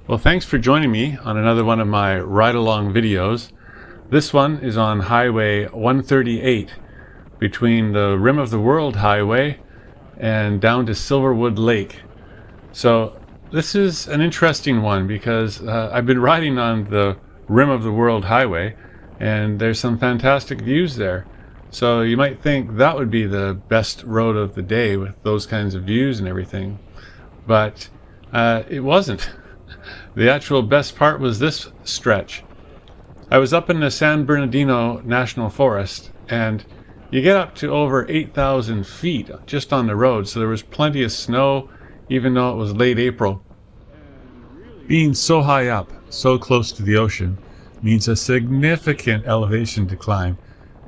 Well, thanks for joining me on another one of my ride-along videos. This one is on Highway 138 between the Rim of the World Highway and down to Silverwood Lake. So this is an interesting one because I've been riding on the Rim of the World Highway and there's some fantastic views there. So you might think that would be the best road of the day with those kinds of views and everything, but it wasn't. The actual best part was this stretch. I was up in the San Bernardino National Forest, and you get up to over 8,000 feet just on the road, so there was plenty of snow, even though it was late April. Being so high up, so close to the ocean, means a significant elevation to climb.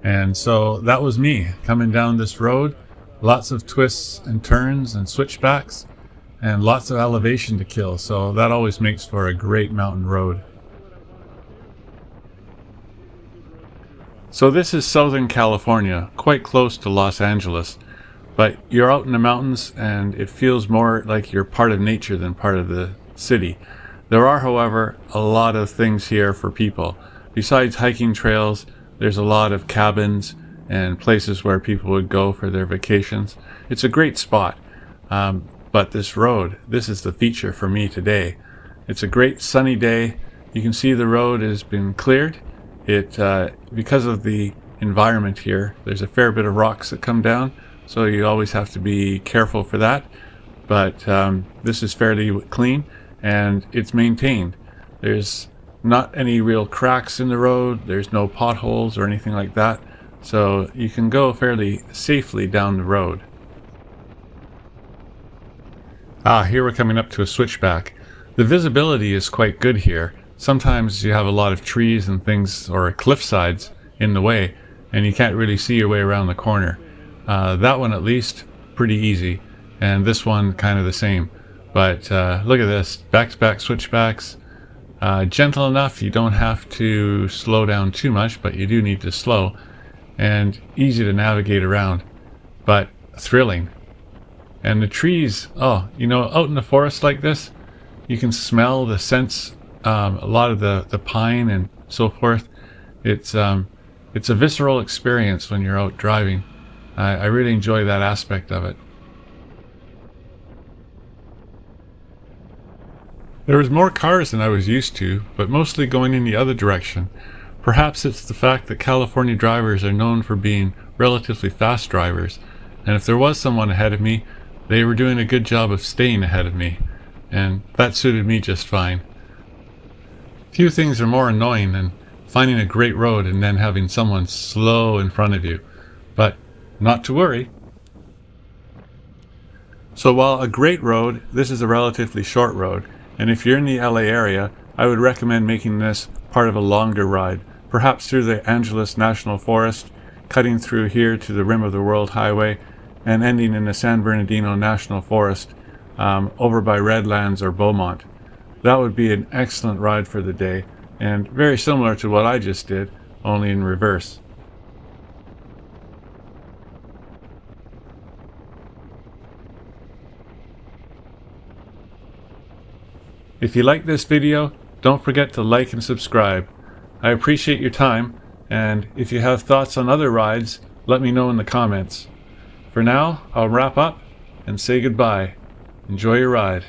And so that was me coming down this road, lots of twists and turns and switchbacks, and lots of elevation to kill, so that always makes for a great mountain road. So this is Southern California, quite close to Los Angeles, but you're out in the mountains and it feels more like you're part of nature than part of the city. There are, however, a lot of things here for people. Besides hiking trails, there's a lot of cabins and places where people would go for their vacations. It's a great spot. But this road, this is the feature for me today. It's a great sunny day. You can see the road has been cleared. Because of the environment here, there's a fair bit of rocks that come down, so you always have to be careful for that. But this is fairly clean and it's maintained. There's not any real cracks in the road. There's no potholes or anything like that. So you can go fairly safely down the road. Here we're coming up to a switchback. The visibility is quite good here. Sometimes you have a lot of trees and things or cliff sides in the way and you can't really see your way around the corner. That one at least, pretty easy, and this one kind of the same. But look at this, back-to-back switchbacks. Gentle enough, you don't have to slow down too much, but you do need to slow, and easy to navigate around, but thrilling. And the trees, out in the forest like this, you can smell the scents, a lot of the pine and so forth. It's a visceral experience when you're out driving. I really enjoy that aspect of it. There was more cars than I was used to, but mostly going in the other direction. Perhaps it's the fact that California drivers are known for being relatively fast drivers, and if there was someone ahead of me, they were doing a good job of staying ahead of me, and that suited me just fine. Few things are more annoying than finding a great road and then having someone slow in front of you, but not to worry. So while a great road, this is a relatively short road, and if you're in the LA area, I would recommend making this part of a longer ride, perhaps through the Angeles National Forest, cutting through here to the Rim of the World Highway, and ending in the San Bernardino National Forest over by Redlands or Beaumont. That would be an excellent ride for the day, and very similar to what I just did, only in reverse. If you like this video, don't forget to like and subscribe. I appreciate your time, and if you have thoughts on other rides, let me know in the comments. For now, I'll wrap up and say goodbye. Enjoy your ride.